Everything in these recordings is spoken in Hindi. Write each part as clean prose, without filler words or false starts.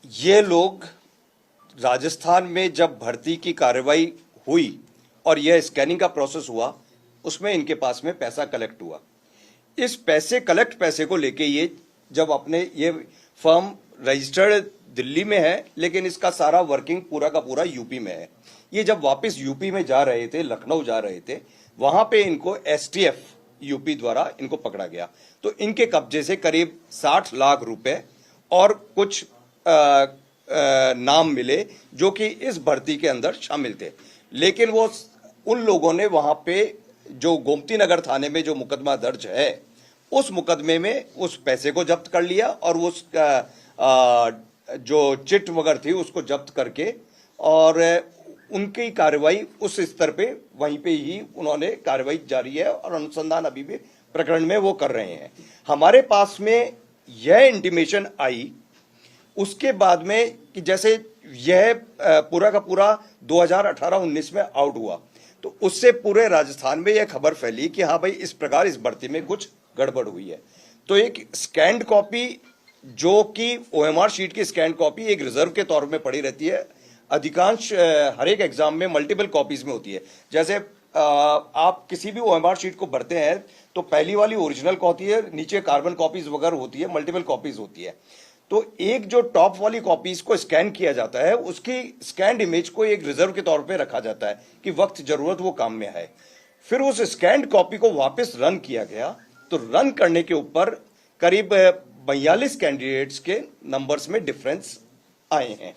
ये लोग राजस्थान में जब भर्ती की कार्रवाई हुई और यह स्कैनिंग का प्रोसेस हुआ, उसमें इनके पास में पैसा कलेक्ट हुआ। इस पैसे को लेके ये जब अपने ये फर्म रजिस्टर्ड दिल्ली में है, लेकिन इसका सारा वर्किंग पूरा का पूरा यूपी में है। ये जब वापस यूपी में जा रहे थे, लखनऊ जा रहे थे, वहां पे इनको एसटीएफ यूपी द्वारा इनको पकड़ा गया। तो इनके कब्जे से करीब 60 लाख रुपए और कुछ नाम मिले जो कि इस भर्ती के अंदर शामिल थे। लेकिन वो उन लोगों ने वहां पे जो गोमती नगर थाने में जो मुकदमा दर्ज है, उस मुकदमे में उस पैसे को जब्त कर लिया और उस जो चिट वगैरह थी उसको जब्त करके और उनकी कार्रवाई उस स्तर पे वहीं पे ही उन्होंने कार्रवाई जारी है और अनुसंधान अभी भी प्रकरण में वो कर रहे हैं। हमारे पास में यह इंटीमेशन आई उसके बाद में कि जैसे यह पूरा का पूरा 2018-19 में आउट हुआ, तो उससे पूरे राजस्थान में यह खबर फैली कि हाँ भाई इस प्रकार इस भर्ती में कुछ गड़बड़ हुई है। तो एक स्कैंड कॉपी जो कि ओएमआर शीट की स्कैंड कॉपी एक रिजर्व के तौर में पड़ी रहती है। अधिकांश हर एक एग्जाम में मल्टीपल कॉपीज में होती है। जैसे आप किसी भी ओएमआर शीट को भरते हैं तो पहली वाली ओरिजिनल होती है, नीचे कार्बन कॉपीज वगैरह होती है, मल्टीपल कॉपीज होती है। तो एक जो टॉप वाली कॉपीज को स्कैन किया जाता है, उसकी स्कैंड इमेज को एक रिजर्व के तौर पे रखा जाता है कि वक्त जरूरत वो काम में आए। फिर उस स्कैंड कॉपी को वापस रन किया गया, तो रन करने के ऊपर करीब 42 कैंडिडेट्स के नंबर्स में डिफरेंस आए हैं।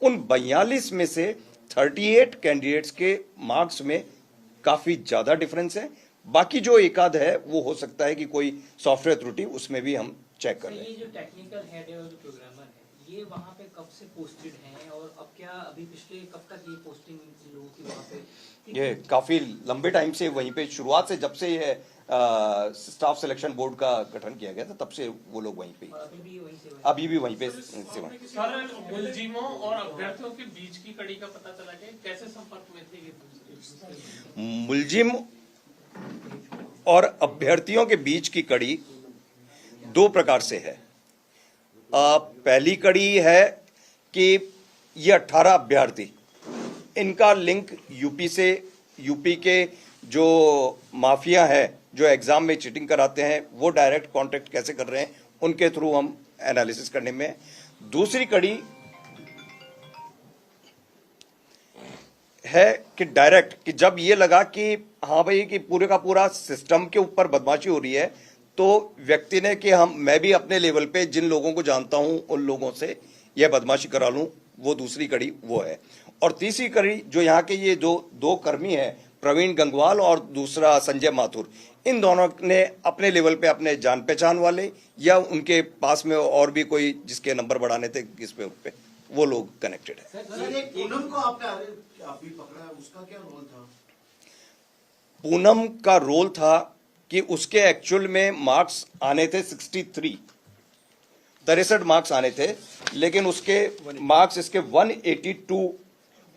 उन 42 में से 38 कैंडिडेट्स के मार्क्स में काफी ज्यादा डिफरेंस है। बाकी जो एक आध है वो हो सकता है कि कोई सॉफ्टवेयर त्रुटि, उसमें भी हम चेक कर लें। ये जो टेक्निकल हेड है और जो प्रोग्रामर है, ये वहाँ पे कब से पोस्टेड हैं और अब क्या अभी पिछले कब तक ये पोस्टिंग लोगों की वहाँ पे? ये काफी लंबे टाइम से वहीं पे शुरुआत से, जब से ये स्टाफ सिलेक्शन बोर्ड का गठन किया गया था, तब से वो लोग वहीं पे, अभी भी वहीं पे सेवा। सर, मुलजिमों और अभ्यर्थियों के बीच की कड़ी का पता चला कि कैसे संपर्क में थे ये? मुलजिम और अभ्यर्थियों के बीच की कड़ी दो प्रकार से है। पहली कड़ी है कि ये 18 अभ्यर्थी, इनका लिंक यूपी से, यूपी के जो माफिया है जो एग्जाम में चीटिंग कराते हैं, वो डायरेक्ट कांटेक्ट कैसे कर रहे हैं, उनके थ्रू हम एनालिसिस करने में। दूसरी कड़ी है कि डायरेक्ट, कि जब ये लगा कि हाँ भाई कि पूरे का पूरा सिस्टम के ऊपर बदमाशी हो रही है, तो व्यक्ति ने कि मैं भी अपने लेवल पे जिन लोगों को जानता हूं उन लोगों से यह बदमाशी करा लूं, वो दूसरी कड़ी वो है। और तीसरी कड़ी जो यहाँ के ये जो दो कर्मी हैं, प्रवीण गंगवाल और दूसरा संजय माथुर, इन दोनों ने अपने लेवल पे अपने जान पहचान वाले या उनके पास में और भी कोई जिसके नंबर बढ़ाने थे इस पे वो लोग कनेक्टेड है। पूनम को आपने अभी पकड़ा है, उसका क्या रोल था? पूनम का रोल था कि उसके एक्चुअल में मार्क्स आने थे 63 मार्क्स आने थे, लेकिन उसके मार्क्स इसके 182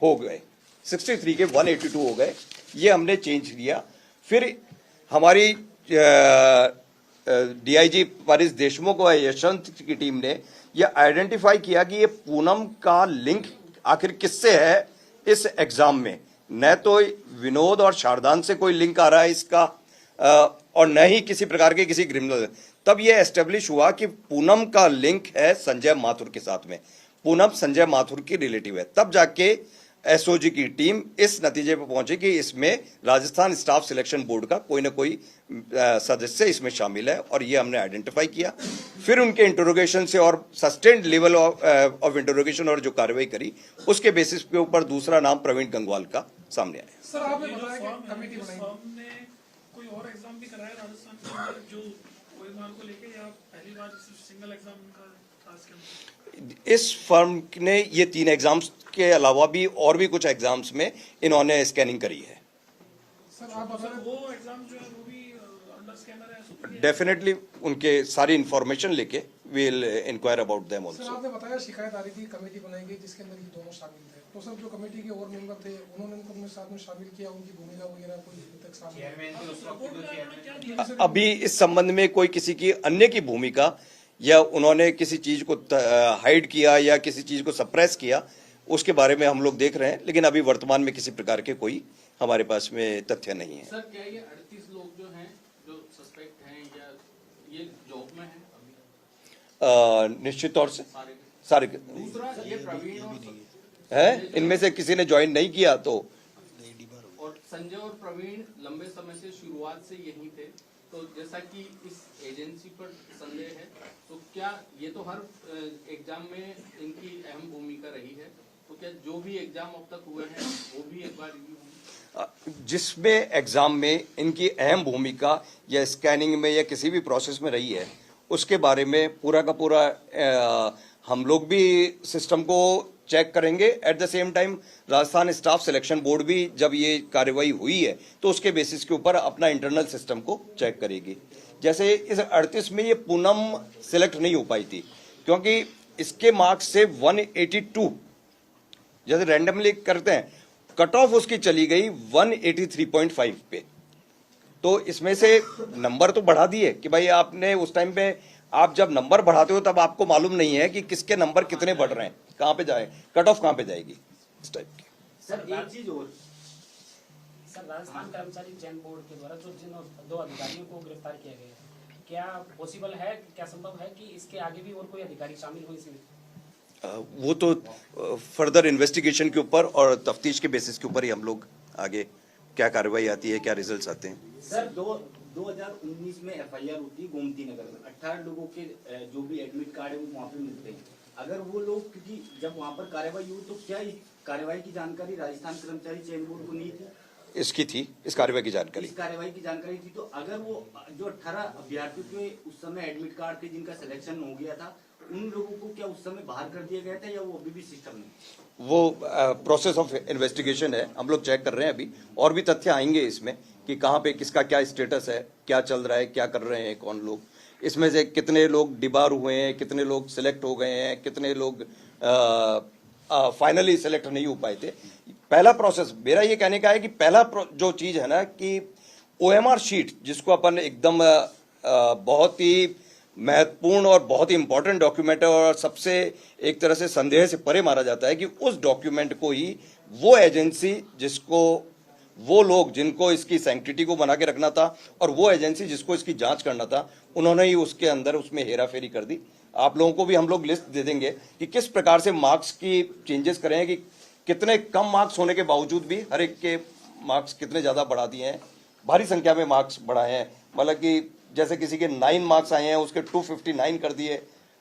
हो गए, 63 के 182 हो गए। ये हमने चेंज किया। फिर हमारी डीआईजी परिस देशमुख और यशवंत की टीम ने यह आइडेंटिफाई किया कि ये पूनम का लिंक आखिर किससे है इस एग्जाम में। न तो विनोद और शारदान से कोई लिंक आ रहा है इसका, और न ही किसी प्रकार के किसी क्रिमिनल। तब यह एस्टेब्लिश हुआ कि पूनम का लिंक है संजय माथुर के साथ में, पूनम संजय माथुर की रिलेटिव है। तब जाके एसओजी की टीम इस नतीजे पर पहुंची कि इसमें राजस्थान स्टाफ सिलेक्शन बोर्ड का कोई ना कोई सदस्य इसमें शामिल है, और ये हमने आइडेंटिफाई किया। फिर उनके इंटरोगेशन से और सस्टेन्ड लेवल ऑफ इंटरोगेशन और जो कार्रवाई करी, उसके बेसिस के ऊपर दूसरा नाम प्रवीण गंगवाल का सामने आया। सर, आपने बताया कि कमेटी बनाई, कोई और एग्जाम भी कराया राजस्थान में जो ओएमआर को लेके, या पहली बार सिंगल एग्जाम का था इसके अंदर? इस फर्म ने ये 3 एग्जाम्स के अलावा भी और भी कुछ एग्जाम्स में इन्होंने स्कैनिंग करी है। सर, आप बता रहे वो एग्जाम जो है वो भी अंडर स्कैनर है? डेफिनेटली उनके सारी इंफॉर्मेशन लेके will inquire about them also. Sir, आपने बताया शिकायत आ रही थी, कमेटी बनाई गई जिसके अंदर ये दोनों शामिल थे, तो सर जो कमेटी के और मेंबर थे उन्होंने इनको अपने साथ में शामिल किया, उनकी भूमिका वगैरह कोई अभी तक सामने? अभी इस संबंध में कोई किसी की अन्य की भूमिका या उन्होंने किसी चीज को हाइड किया या किसी चीज को सप्रेस किया, उसके बारे में हम लोग देख रहे हैं, लेकिन अभी वर्तमान में किसी प्रकार के कोई हमारे पास में तथ्य नहीं है। सर क्या ये 38 लोग जो हैं जो सस्पेक्ट हैं या ये जॉब में हैं अभी? निश्चित तौर से सारे सारे दूसरा ये प्रवीण है, इनमें से किसी ने ज्वाइन नहीं किया तो और संजय और प्रवीण लंबे समय से शुरुआत से यहीं थे, तो जैसा कि इस एजेंसी पर संदेह है, तो क्या ये तो हर एग्जाम में इनकी अहम भूमिका रही है, तो क्या जो भी एग्जाम अब तक हुए हैं वो भी एक बार रिव्यू होंगे? जिसमें एग्जाम में इनकी अहम भूमिका या स्कैनिंग में या किसी भी प्रोसेस में रही है, उसके बारे में पूरा का पूरा हम लोग भी सिस्टम को चेक करेंगे। At the same time Rajasthan staff selection board भी जब ये कार्रवाई हुई है तो उसके बेसिस के ऊपर अपना इंटरनल सिस्टम को चेक करेगी। जैसे इस 38 में ये पूनम सिलेक्ट नहीं हो पाई थी क्योंकि इसके मार्क्स से 182 जैसे रैंडमली करते हैं, कट ऑफ उसकी चली गई 183.5 पे। तो इसमें से नंबर तो बढ़ा दिए कि भाई आपने उस टाइम पे, आप जब नंबर बढ़ाते हो तब आपको मालूम नहीं है कि किसके नंबर कितने बढ़ रहे हैं, कहां पे जाए, कट ऑफ कहां पे जाएगी, इस टाइप की। सर एक चीज और, सर राजस्थान कर्मचारी चयन बोर्ड के द्वारा जो जिन 2 अधिकारियों को गिरफ्तार किया गया है, क्या पॉसिबल है, क्या संभव है कि इसके आगे भी और कोई अधिकारी शामिल हो इसमें? वो तो फर्दर इन्वेस्टिगेशन के ऊपर और तफ्तीश के बेसिस के ऊपर ही हम लोग आगे क्या कार्रवाई आती है, क्या रिजल्ट्स आते हैं। सर 2019 में एफआईआर होती है गोमती नगर में, 18 लोगों के जो भी एडमिट कार्ड है वो वहाँ पे मिलते हैं। अगर वो लोग, क्योंकि जब वहाँ पर कार्रवाई हुई तो क्या इस कार्रवाई की जानकारी राजस्थान कर्मचारी चयन बोर्ड को नहीं थी? इसकी थी, इस कार्रवाई की जानकारी, इस कार्रवाई की जानकारी थी। तो अगर वो जो 18 अभ्यर्थियों के उस समय एडमिट कार्ड थे जिनका सिलेक्शन हो गया था, उन लोगों को क्या उस समय बाहर कर दिया गया था या वो अभी भी सिस्टम में? वो प्रोसेस ऑफ इन्वेस्टिगेशन है, हम लोग चेक कर रहे हैं अभी, और भी तथ्य आएंगे इसमें कि कहाँ पे किसका क्या स्टेटस है, क्या चल रहा है, क्या कर रहे हैं कौन लोग, इसमें से कितने लोग डिबार हुए हैं, कितने लोग सिलेक्ट हो गए हैं, कितने लोग फाइनली सिलेक्ट नहीं हो पाए थे। पहला प्रोसेस मेरा ये कहने का है कि पहला जो चीज है ना कि ओएमआर शीट, जिसको अपन एकदम बहुत ही महत्वपूर्ण और बहुत ही इंपॉर्टेंट डॉक्यूमेंट है और सबसे एक तरह से संदेह से परे माना जाता है कि उस डॉक्यूमेंट को ही वो एजेंसी जिसको, वो लोग जिनको इसकी सैंक्टिटी को बना के रखना था और वो एजेंसी जिसको इसकी जांच करना था, उन्होंने ही उसके अंदर उसमें हेरा फेरी कर दी। आप लोगों को भी हम लोग लिस्ट दे देंगे कि किस प्रकार से मार्क्स की चेंजेस करें, कि कितने कम मार्क्स होने के बावजूद भी हर एक के मार्क्स कितने ज्यादा बढ़ा दिए हैं, भारी संख्या में मार्क्स बढ़ाए हैं। मतलब कि जैसे किसी के 9 मार्क्स आए हैं उसके 259 कर दिए।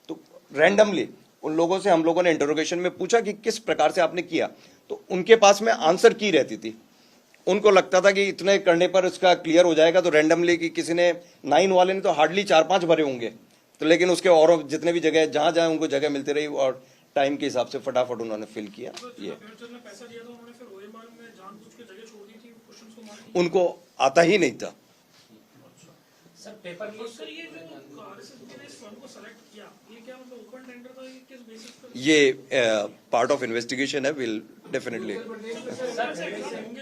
तो रैंडमली उन लोगों से हम लोगों ने इंटरोगेशन में पूछा कि किस प्रकार से आपने किया, तो उनके पास में आंसर की रहती थी। उनको लगता था कि इतने करने पर इसका क्लियर हो जाएगा, तो रैंडमली कि किसी ने 9 वाले ने तो हार्डली 4-5 भरे होंगे, तो लेकिन उसके और जितने भी जगह जहां जहां उनको जगह मिलती रही और टाइम के हिसाब से फटाफट उन्होंने फिल किया। ये पैसा दिया था उन्होंने, फिर ओएमआर में जानबूझ के जगह छोड़ दी थी क्वेश्चंस को मार। उनको आता ही नहीं था। सर पेपर लीक, सर ये जो आरएसएस ने इस फर्म को सेलेक्ट किया, ये क्या मतलब ओपन टेंडर था, ये किस बेसिस पर? ये पार्ट ऑफ इन्वेस्टिगेशन है, विल डेफिनेटली। होंगे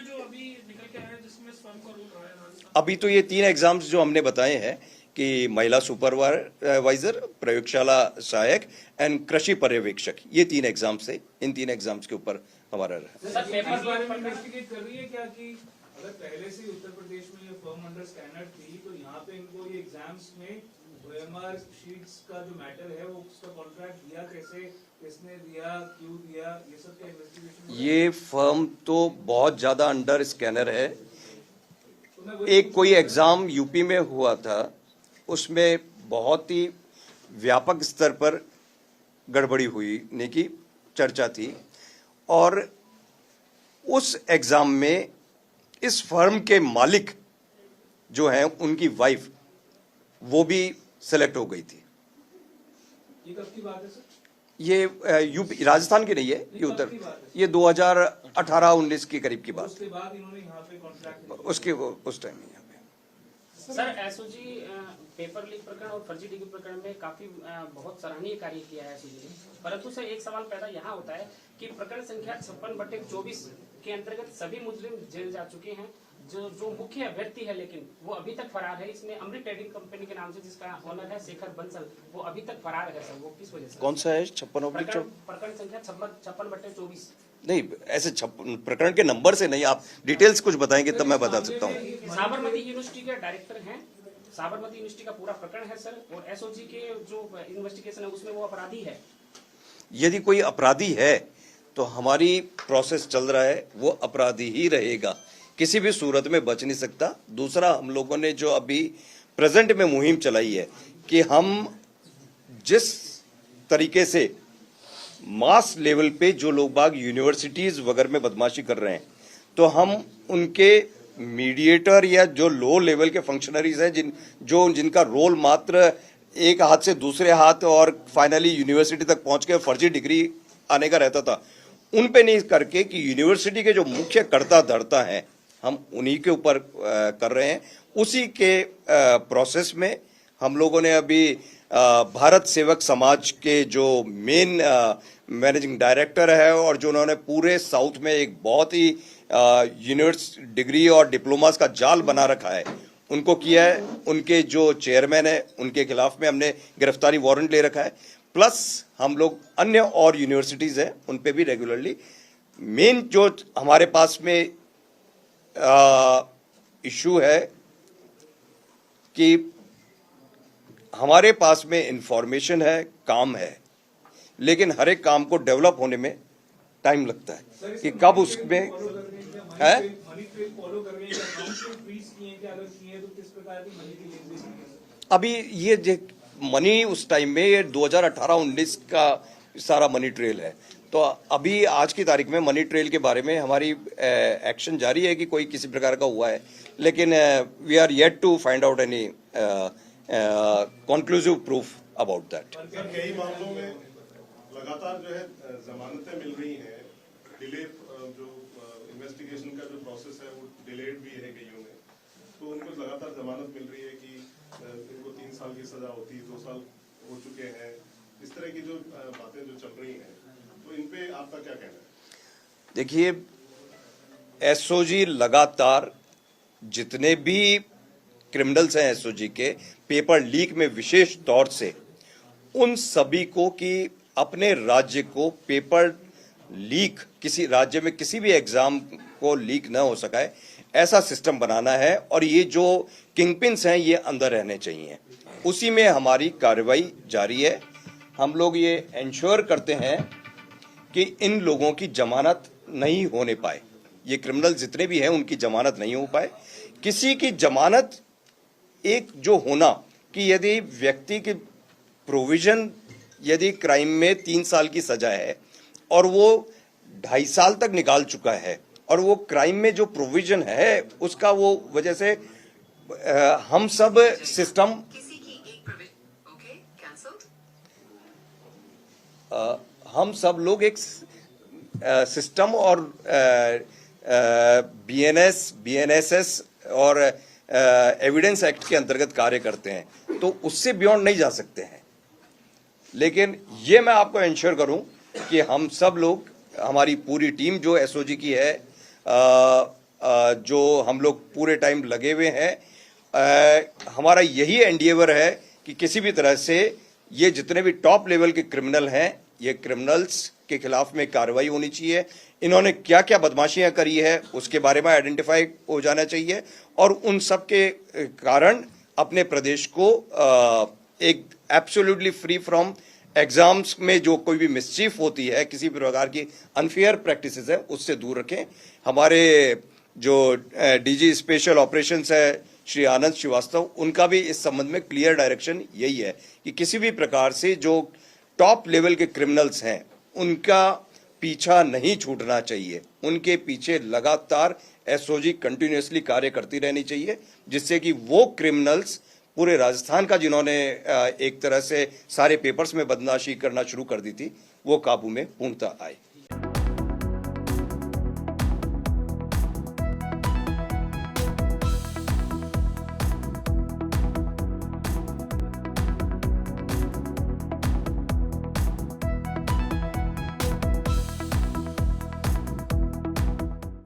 जो अभी निकल के आए जिसमें इस फर्म का रोल रहा है राजस्थान? अभी तो ये 3 एग्जाम्स जो हमने बताए हैं कि महिला सुपरवाइजर, प्रयोगशाला सहायक एंड कृषि पर्यवेक्षक, ये 3 एग्जाम्स थे। इन 3 एग्जाम्स के ऊपर हमारा रहा। सर पेपर इस बारे में इन्वेस्टिगेट कर रही है क्या कि अगर पहले से उत्तर प्रदेश में ये फर्म अंडर स्कैनर थी तो यहाँ पे इनको ये एग्जाम्स में ओएमआर शीट्स का जो मैटर है वो उसका कॉन्ट्रैक्ट दिया कैसे, किसने दिया, क्यों दिया, ये सब का इन्वेस्टिगेशन? ये फर्म तो बहुत ज्यादा अंडर स्कैनर है। एक कोई एग्जाम यूपी में हुआ था, उसमें बहुत ही व्यापक स्तर पर गड़बड़ी हुई ने की चर्चा थी, और उस एग्जाम में इस फर्म के मालिक जो हैं उनकी वाइफ वो भी सिलेक्ट हो गई थी। ये कब की बात है सर? ये यूपी, राजस्थान की नहीं है, ये उत्तर, ये 2018-19 के करीब की बात। उसके बाद इन्होंने यहाँ पे कॉन्ट्रैक्ट उसके उस टाइम यहाँ पे। सर एसओजी पेपर लीक प्रकरण और फर्जी डिग्री प्रकरण में काफी बहुत सराहनीय कार्य किया है एसओजी ने, परंतु सर एक सवाल पैदा यहाँ होता है कि प्रकरण संख्या 56/24 के अंतर्गत सभी मुजरिम जेल जा चुके हैं, जो मुख्य व्यक्ति है, लेकिन वो अभी तक फरार है। इसमें अमृत ट्रेडिंग कंपनी के नाम से जिसका ओनर है शेखर बंसल, वो अभी तक फरार है सर। वो किस वजह से? कौन सा है? 56/24? प्रकरण संख्या 56/24। नहीं, ऐसे प्रकरण के नंबर से नहीं, आप डिटेल्स कुछ बताएंगे तब मैं बता सकता हूँ। साबरमती यूनिवर्सिटी के डायरेक्टर हैं। साबरमती यूनिवर्सिटी का पूरा प्रकरण है सर, और एसओजी के जो इन्वेस्टिगेशन है उसमें वो अपराधी है। यदि कोई अपराधी है तो हमारी प्रोसेस चल रहा है, वो अपराधी ही रहेगा, किसी भी सूरत में बच नहीं सकता। दूसरा, हम लोगों ने जो अभी प्रेजेंट में मुहिम चलाई है कि हम जिस तरीके से मास लेवल पे जो लोग बाग यूनिवर्सिटीज वगैरह में बदमाशी कर रहे हैं, तो हम उनके मीडिएटर या जो लो लेवल के फंक्शनरीज हैं जिनका रोल मात्र एक हाथ से दूसरे हाथ और फाइनली यूनिवर्सिटी तक पहुंच के फर्जी डिग्री आने का रहता था, उन पे नहीं करके कि यूनिवर्सिटी के जो मुख्य कर्ता धर्ता हैं हम उन्हीं के ऊपर कर रहे हैं। उसी के प्रोसेस में हम लोगों ने अभी भारत सेवक समाज के जो मेन मैनेजिंग डायरेक्टर है और जो उन्होंने पूरे साउथ में एक बहुत ही यूनिवर्सिटी डिग्री और डिप्लोमास का जाल बना रखा है, उनको किया है। उनके जो चेयरमैन है उनके खिलाफ में हमने गिरफ्तारी वारंट ले रखा है। प्लस हम लोग अन्य और यूनिवर्सिटीज हैं उन पे भी रेगुलरली, मेन जो हमारे पास में इशू है कि हमारे पास में इंफॉर्मेशन है, काम है, लेकिन हर एक काम को डेवलप होने में टाइम लगता है कि कब उसमें है। मनी ट्रेल फॉलो कर रहे हैं, अकाउंट में फ्रीज किए हैं, क्या अगर किए तो किस प्रकार की मनी की लेन देन है? अभी ये मनी उस टाइम में ये 2018-19 का सारा मनी ट्रेल है, तो अभी आज की तारीख में मनी ट्रेल के बारे में हमारी एक्शन जारी है कि कोई किसी प्रकार का हुआ है, लेकिन we are yet to find out any conclusive proof about that. कई मामलों में लगातार जो है जमानतें मिल रही हैं, डिले जो इन्वेस्टिगेशन का जो प्रोसेस है वो डिलेड भी है कईयों में, तो उनको लगातार जमानत मिल रही है कि इनको 3 साल की सजा होती, 2 साल हो चुके हैं, इस तरह की जो बातें जो चल रही हैं, तो इन पे आपका क्या कहना है? देखिए, एसओजी लगातार जितने भी क्रिमिनल्स हैं एसओजी के पेपर लीक में विशेष तौर से उन सभी को कि अपने राज्य को पेपर लीक, किसी राज्य में किसी भी एग्जाम को लीक न हो सके ऐसा सिस्टम बनाना है, और ये जो किंगपिन्स हैं ये अंदर रहने चाहिए। उसी में हमारी कार्रवाई जारी है। हम लोग ये इंश्योर करते हैं कि इन लोगों की जमानत नहीं होने पाए, ये क्रिमिनल जितने भी हैं उनकी जमानत नहीं हो पाए। किसी की जमानत एक जो होना कि यदि व्यक्ति की प्रोविजन, यदि क्राइम में 3 साल की सजा है और वो 2.5 साल तक निकाल चुका है, और वो क्राइम में जो प्रोविजन है उसका वो वजह से हम सब सिस्टम हम सब लोग एक सिस्टम और बीएनएसएस और एविडेंस एक्ट के अंतर्गत कार्य करते हैं, तो उससे बियॉन्ड नहीं जा सकते हैं। लेकिन ये मैं आपको इंश्योर करूं कि हम सब लोग, हमारी पूरी टीम जो एसओजी की है, जो हम लोग पूरे टाइम लगे हुए हैं, हमारा यही एंडिएवर है कि किसी भी तरह से ये जितने भी टॉप लेवल के क्रिमिनल हैं, ये क्रिमिनल्स के खिलाफ में कार्रवाई होनी चाहिए। इन्होंने क्या क्या बदमाशियां करी है उसके बारे में आइडेंटिफाई हो जाना चाहिए, और उन सब के कारण अपने प्रदेश को एक एब्सोल्युटली फ्री फ्रॉम एग्जाम्स में जो कोई भी मिसचीफ होती है, किसी भी प्रकार की अनफेयर प्रैक्टिसेस है, उससे दूर रखें। हमारे जो डीजी स्पेशल ऑपरेशंस है श्री आनंद श्रीवास्तव, उनका भी इस संबंध में क्लियर डायरेक्शन यही है कि किसी भी प्रकार से जो टॉप लेवल के क्रिमिनल्स हैं उनका पीछा नहीं छूटना चाहिए, उनके पीछे लगातार एसओजी कंटिन्यूअसली कार्य करती रहनी चाहिए, जिससे कि वो क्रिमिनल्स पूरे राजस्थान का जिन्होंने एक तरह से सारे पेपर्स में बदमाशी करना शुरू कर दी थी, वो काबू में पूर्णतः आए।